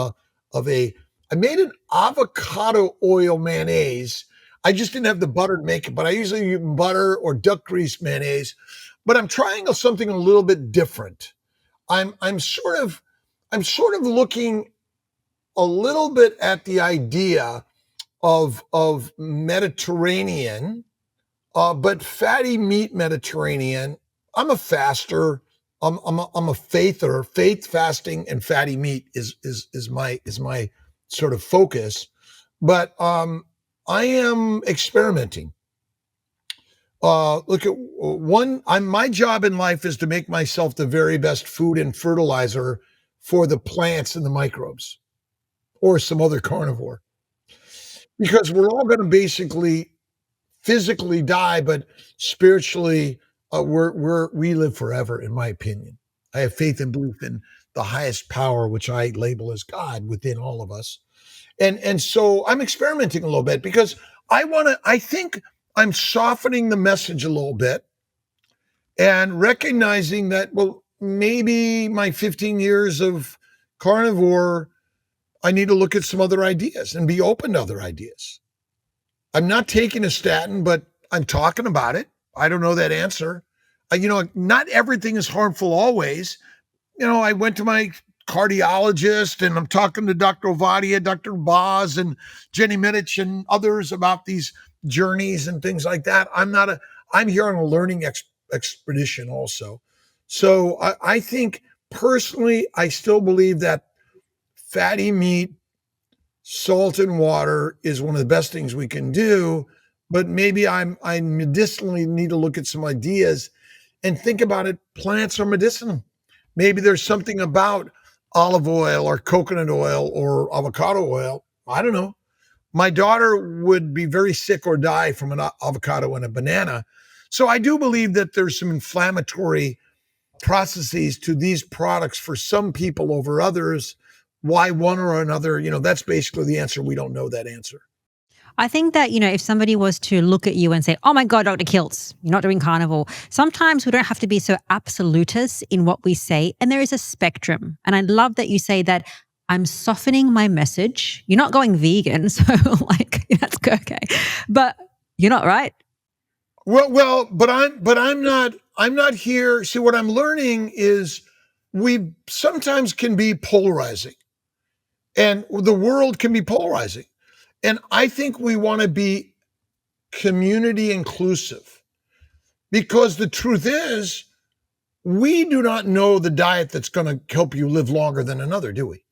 I made an avocado oil mayonnaise. I just didn't have the butter to make it, but I usually use butter or duck grease mayonnaise. But I'm trying something a little bit different. I'm sort of looking a little bit at the idea of Mediterranean, but fatty meat Mediterranean. I'm a faster. I'm a faither. Faith fasting and fatty meat is my sort of focus. But I am experimenting. Look at one. My job in life is to make myself the very best food and fertilizer for the plants and the microbes, or some other carnivore, because we're all going to basically physically die, but spiritually, we live forever. In my opinion, I have faith and belief in the highest power, which I label as God within all of us, and so I'm experimenting a little bit because I think I'm softening the message a little bit and recognizing that, well, maybe my 15 years of carnivore, I need to look at some other ideas and be open to other ideas. I'm not taking a statin, but I'm talking about it. I don't know that answer. Not everything is harmful always. I went to my cardiologist and I'm talking to Dr. Ovadia, Dr. Boz, and Jenny Mittich and others about these journeys and things like that. I'm here on a learning expedition also. So I think personally, I still believe that fatty meat, salt and water is one of the best things we can do, but maybe I medicinally need to look at some ideas and think about it. Plants are medicinal. Maybe there's something about olive oil or coconut oil or avocado oil. I don't know. My daughter would be very sick or die from an avocado and a banana. So I do believe that there's some inflammatory processes to these products for some people over others. Why one or another, that's basically the answer. We don't know that answer. I think that, if somebody was to look at you and say, oh my God, Dr. Kiltz, you're not doing carnivore. Sometimes we don't have to be so absolutist in what we say. And there is a spectrum. And I love that you say that I'm softening my message. You're not going vegan, so like that's okay. But you're not right. But I'm not here. See, what I'm learning is we sometimes can be polarizing, and the world can be polarizing. And I think we want to be community inclusive, because the truth is, we do not know the diet that's going to help you live longer than another, do we?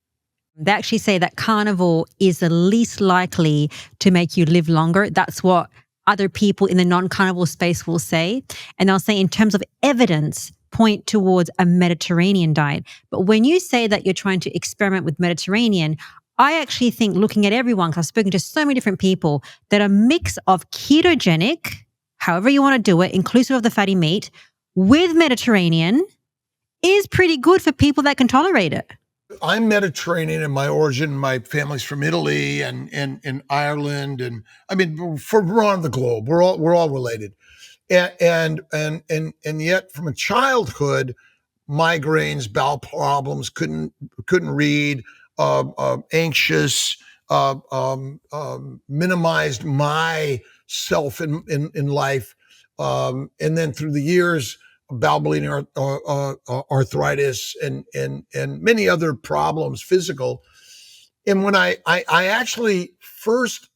They actually say that carnivore is the least likely to make you live longer. That's what other people in the non-carnivore space will say. And they'll say in terms of evidence, point towards a Mediterranean diet. But when you say that you're trying to experiment with Mediterranean, I actually think, looking at everyone, because I've spoken to so many different people, that a mix of ketogenic, however you want to do it, inclusive of the fatty meat, with Mediterranean is pretty good for people that can tolerate it. I'm Mediterranean in my origin. My family's from Italy and Ireland, and I mean, from around the globe, we're all related. And yet, from a childhood, migraines, bowel problems, couldn't read, anxious, minimized myself in life, and then through the years, bowel bleeding, arthritis, and many other problems, physical. And when I actually first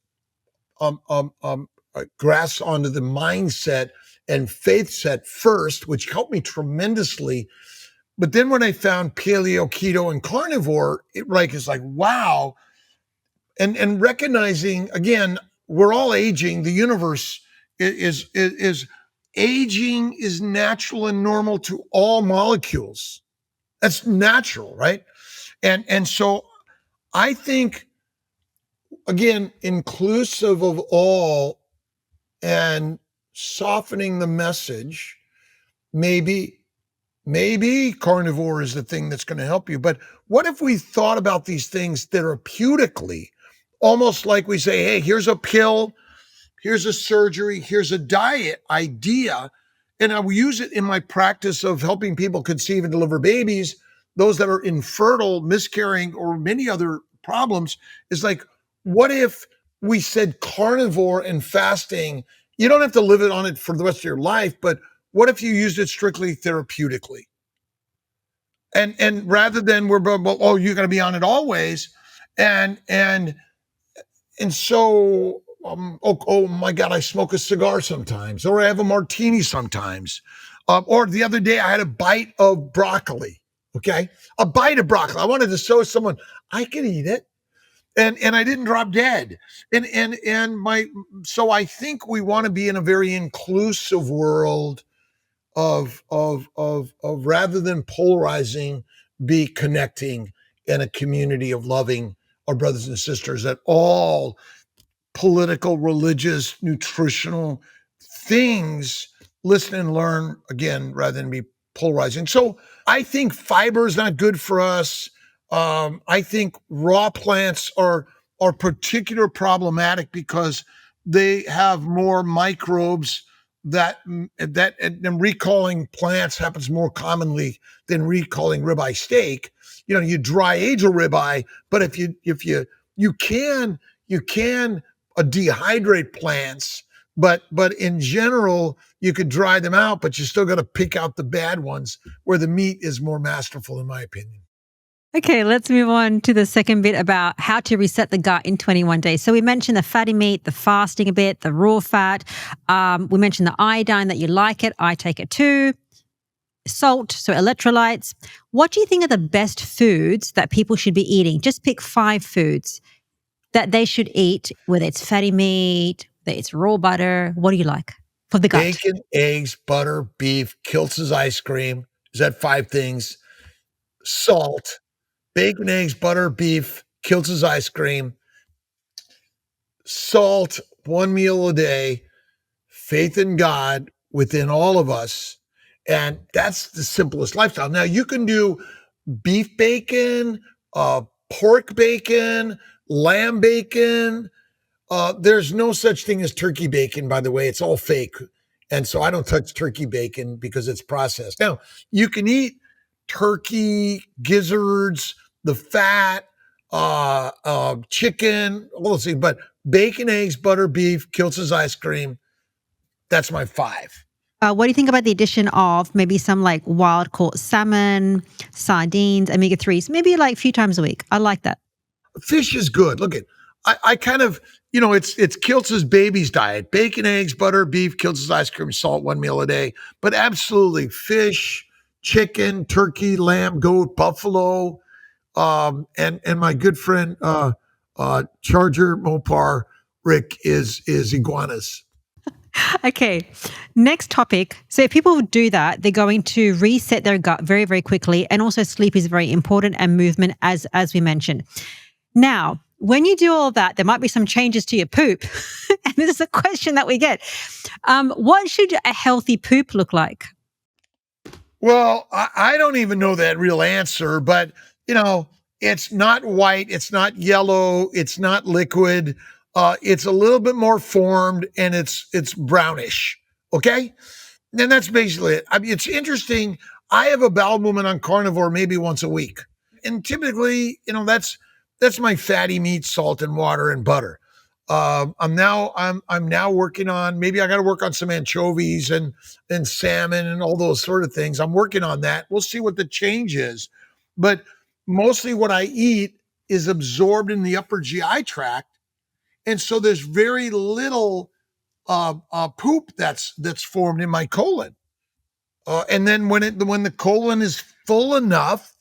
grasped onto the mindset and faith set first, which helped me tremendously. But then when I found paleo, keto, and carnivore, it's like, wow. And recognizing, again, we're all aging. The universe is aging is natural and normal to all molecules. That's natural, right? And so I think, again, inclusive of all and softening the message, maybe carnivore is the thing that's going to help you. But what if we thought about these things therapeutically, almost like we say, hey, here's a pill, here's a surgery, here's a diet idea. And I will use it in my practice of helping people conceive and deliver babies, those that are infertile, miscarrying, or many other problems, is like, what if we said carnivore and fasting? You don't have to live it on it for the rest of your life, but what if you used it strictly therapeutically? And rather than you're going to be on it always, and so oh my God, I smoke a cigar sometimes, or I have a martini sometimes, or the other day I had a bite of broccoli. Okay, a bite of broccoli. I wanted to show someone I can eat it, and I didn't drop dead. So I think we want to be in a very inclusive world of rather than polarizing, be connecting in a community of loving our brothers and sisters at all political, religious, nutritional things. Listen and learn, again, rather than be polarizing. So I think fiber is not good for us. I think raw plants are particular problematic because they have more microbes that and recalling plants happens more commonly than recalling ribeye steak. You dry age a ribeye, but if you can dehydrate plants, but in general you could dry them out, but you still got to pick out the bad ones where the meat is more masterful, in my opinion. Okay, let's move on to the second bit about how to reset the gut in 21 days. So we mentioned the fatty meat, the fasting a bit, the raw fat. We mentioned the iodine, that you like it. I take it too. Salt, so electrolytes. What do you think are the best foods that people should be eating? Just pick 5 foods that they should eat, whether it's fatty meat, whether it's raw butter. What do you like for the gut? Bacon, eggs, butter, beef, Kiltz's ice cream. Is that 5 things? Salt, bacon, eggs, butter, beef, Kiltz's ice cream, salt, 1 meal a day, faith in God within all of us. And that's the simplest lifestyle. Now, you can do beef bacon, pork bacon, lamb bacon. There's no such thing as turkey bacon, by the way. It's all fake. And so I don't touch turkey bacon because it's processed. Now, you can eat turkey, gizzards, the fat, chicken, all those things. But bacon, eggs, butter, beef, Kiltz's ice cream, that's my 5. What do you think about the addition of maybe some like wild caught salmon, sardines, omega-3s, maybe like a few times a week? I like that. Fish is good. Look at, I kind of, it's Kiltz's baby's diet: bacon, eggs, butter, beef, Kiltz's ice cream, salt, 1 meal a day. But absolutely, fish, chicken, turkey, lamb, goat, buffalo, and my good friend Charger Mopar Rick is iguanas. Okay, next topic. So if people do that, they're going to reset their gut very, very quickly. And also sleep is very important, and movement, as we mentioned. Now, when you do all of that, there might be some changes to your poop. And this is a question that we get. What should a healthy poop look like? Well, I don't even know that real answer, but it's not white, it's not yellow, it's not liquid. It's a little bit more formed, and it's brownish. Okay, and that's basically it. I mean, it's interesting. I have a bowel movement on Carnivore maybe once a week, and typically, that's my fatty meat, salt, and water and butter. I'm now working on, maybe I got to work on some anchovies and salmon and all those sort of things. I'm working on that. We'll see what the change is, but mostly what I eat is absorbed in the upper GI tract. And so there's very little poop that's formed in my colon. And then when the colon is full enough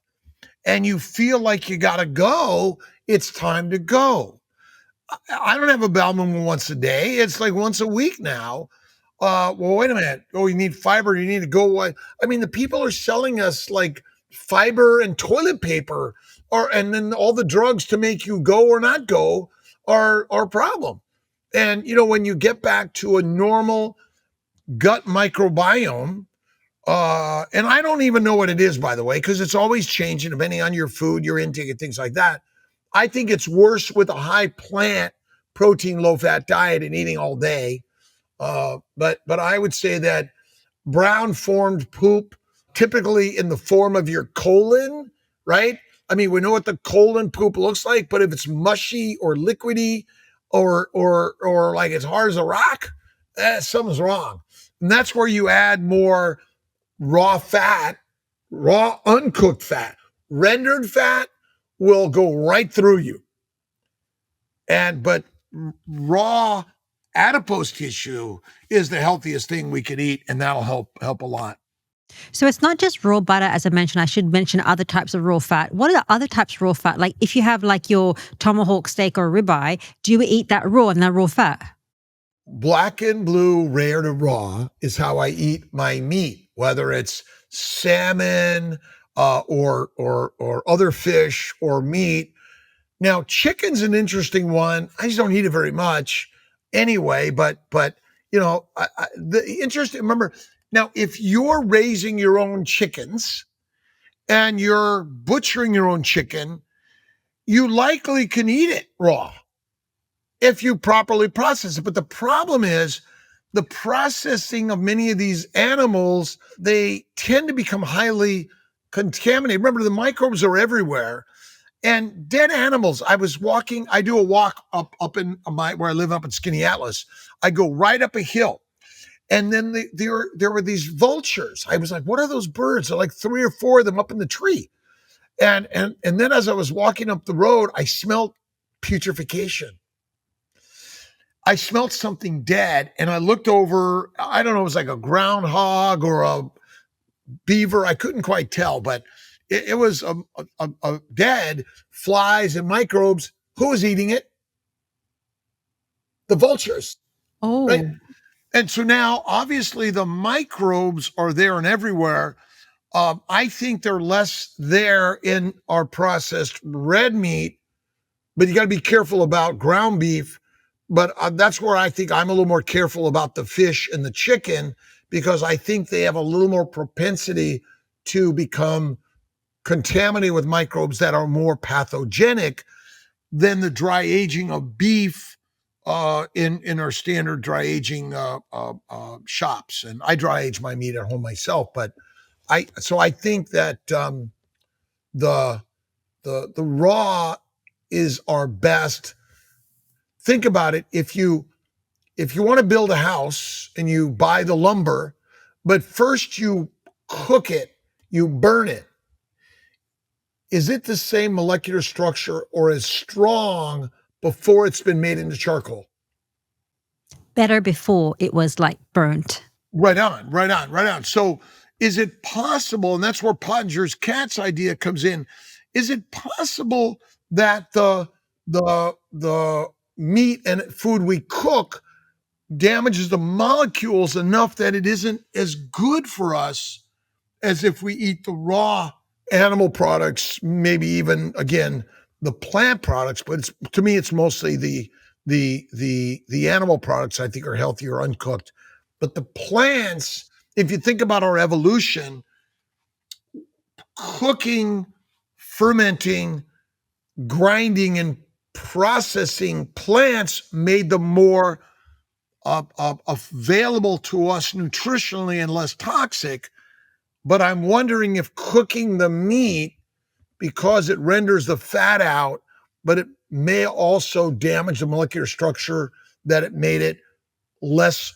and you feel like you gotta go, it's time to go. I don't have a bowel movement once a day. It's like once a week now. Well, wait a minute. Oh, you need fiber. You need to go away. I mean, the people are selling us like fiber and toilet paper, and then all the drugs to make you go or not go are a problem. And when you get back to a normal gut microbiome, and I don't even know what it is, by the way, because it's always changing depending on your food, your intake, and things like that. I think it's worse with a high plant protein, low fat diet and eating all day. But I would say that brown formed poop, typically in the form of your colon, right? I mean, we know what the colon poop looks like, but if it's mushy or liquidy or like as hard as a rock, something's wrong. And that's where you add more raw fat, raw uncooked fat. Rendered fat will go right through you. But raw adipose tissue is the healthiest thing we could eat, and that'll help a lot. So it's not just raw butter, as I mentioned. I should mention other types of raw fat. What are the other types of raw fat? Like if you have like your tomahawk steak or ribeye, do you eat that raw and that raw fat? Black and blue, rare to raw, is how I eat my meat, whether it's salmon or other fish or meat. Now, chicken's an interesting one. I just don't eat it very much anyway. But the interesting. Remember, now if you're raising your own chickens and you're butchering your own chicken, you likely can eat it raw if you properly process it. But the problem is the processing of many of these animals, they tend to become highly contaminated. Remember, the microbes are everywhere. And dead animals, I do a walk up in where I live up in Skinny Atlas. I go right up a hill. And then there were these vultures. I was like, what are those birds? There are like 3 or 4 of them up in the tree. And then as I was walking up the road, I smelled putrefaction. I smelled something dead, and I looked over. I don't know, it was like a groundhog or a beaver. I couldn't quite tell, but it was a dead flies and microbes. Who was eating it? The vultures. Oh. Right? And so now, obviously, the microbes are there and everywhere. I think they're less there in our processed red meat, but you got to be careful about ground beef. But that's where I think I'm a little more careful about the fish and the chicken, because I think they have a little more propensity to become contaminated with microbes that are more pathogenic than the dry aging of beef in our standard dry aging shops. And I dry age my meat at home myself, but I think that the raw is our best. Think about it. If you want to build a house and you buy the lumber, but first you cook it, you burn it, is it the same molecular structure or as strong before it's been made into charcoal? Better before it was like burnt. Right on. So is it possible, and that's where Pottinger's cat's idea comes in, is it possible that the meat and food we cook damages the molecules enough that it isn't as good for us as if we eat the raw animal products, maybe even, again, the plant products, but to me it's mostly the animal products I think are healthier uncooked. But the plants, if you think about our evolution, cooking, fermenting, grinding, and processing plants made them more available to us nutritionally and less toxic. But I'm wondering if cooking the meat, because it renders the fat out, but it may also damage the molecular structure, that it made it less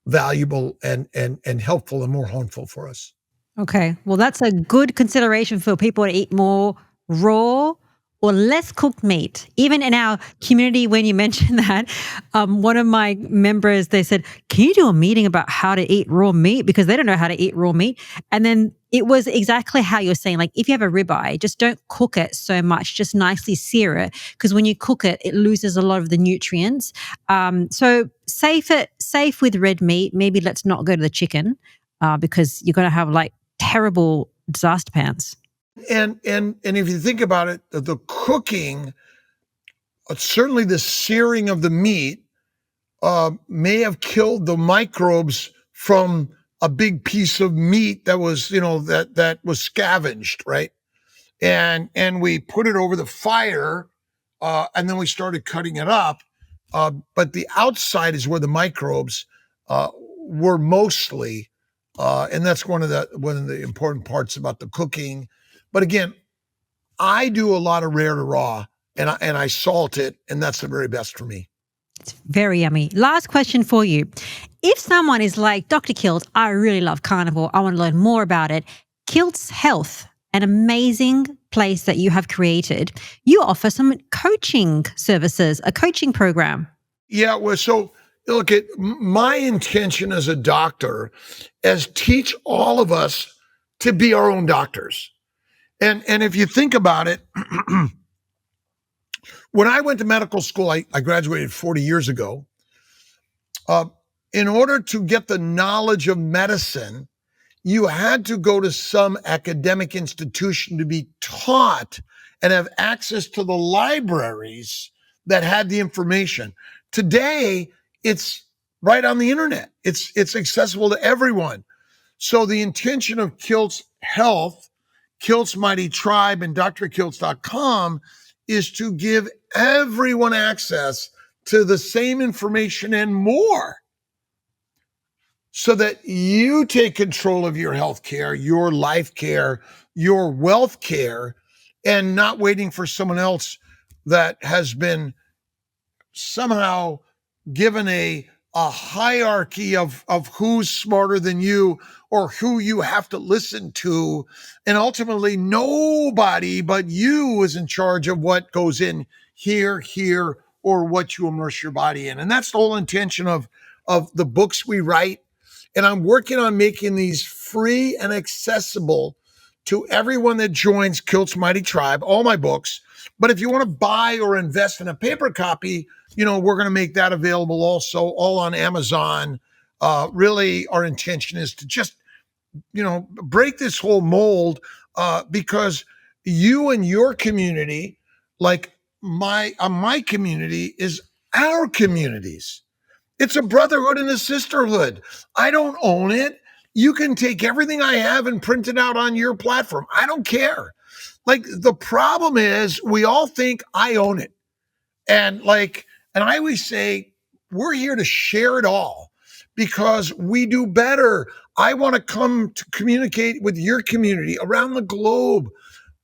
valuable and helpful and more harmful for us. Okay. Well, that's a good consideration for people to eat more raw or less cooked meat. Even in our community, when you mentioned that, one of my members, they said, can you do a meeting about how to eat raw meat? Because they don't know how to eat raw meat. And then it was exactly how you're saying, like, if you have a ribeye, just don't cook it so much, just nicely sear it. Because when you cook it, it loses a lot of the nutrients. So safe with red meat. Maybe let's not go to the chicken because you're going to have like terrible disaster pants. And if you think about it, the cooking, certainly the searing of the meat, may have killed the microbes from a big piece of meat that was, that was scavenged, right? And we put it over the fire, and then we started cutting it up. But the outside is where the microbes were mostly, and that's one of the important parts about the cooking. But again, I do a lot of rare to raw, and I salt it, and that's the very best for me. It's very yummy. Last question for you. If someone is like, Dr. Kiltz, I really love carnivore, I want to learn more about it, Kiltz Health, an amazing place that you have created, you offer some coaching services, a coaching program. Yeah, well, so look, my intention as a doctor is teach all of us to be our own doctors. And if you think about it, when I went to medical school, I graduated 40 years ago. In order to get the knowledge of medicine, you had to go to some academic institution to be taught and have access to the libraries that had the information. Today, it's right on the internet. It's accessible to everyone. So the intention of Kiltz Health, Kiltz Mighty Tribe, and drkiltz.com is to give everyone access to the same information and more, so that you take control of your health care, your life care, your wealth care, and not waiting for someone else that has been somehow given a hierarchy of who's smarter than you or who you have to listen to. And ultimately, nobody but you is in charge of what goes in here, or what you immerse your body in. And that's the whole intention of the books we write. And I'm working on making these free and accessible to everyone that joins Kiltz Mighty Tribe, all my books. But if you want to buy or invest in a paper copy, we're going to make that available also, all on Amazon. Really, our intention is to just, break this whole mold, because you and your community, like my community, is our communities. It's a brotherhood and a sisterhood. I don't own it. You can take everything I have and print it out on your platform. I don't care. Like, the problem is we all think I own it. And I always say, we're here to share it all because we do better. I want to come to communicate with your community around the globe.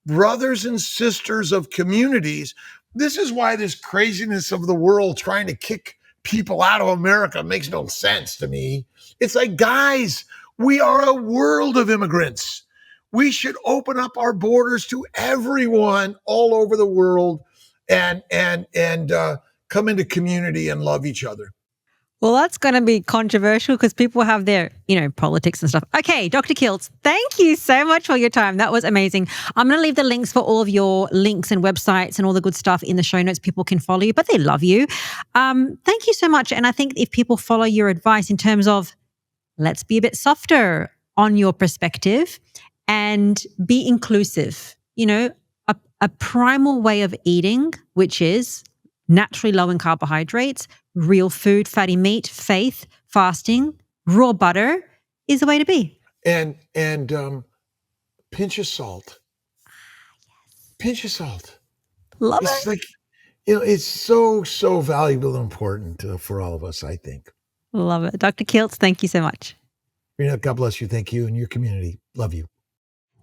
brothers and sisters of communities. This is why this craziness of the world trying to kick people out of America makes no sense to me. It's like, guys, we are a world of immigrants. We should open up our borders to everyone all over the world and come into community and love each other. Well, that's going to be controversial because people have their, politics and stuff. Okay, Dr. Kiltz, thank you so much for your time. That was amazing. I'm going to leave the links for all of your links and websites and all the good stuff in the show notes. People can follow you, but they love you. Thank you so much. And I think if people follow your advice in terms of let's be a bit softer on your perspective and be inclusive, a primal way of eating, which is naturally low in carbohydrates, real food, fatty meat, faith, fasting, raw butter is the way to be. And pinch of salt. Yes. Pinch of salt. Love it's it. Like, it's so valuable and important for all of us, I think. Love it. Dr. Kiltz, thank you so much. God bless you. Thank you and your community. Love you.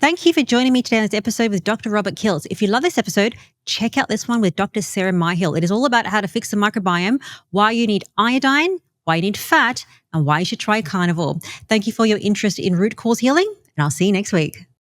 Thank you for joining me today on this episode with Dr. Robert Kiltz. If you love this episode, check out this one with Dr. Sarah Myhill. It is all about how to fix the microbiome, why you need iodine, why you need fat, and why you should try carnivore. Thank you for your interest in root cause healing, and I'll see you next week.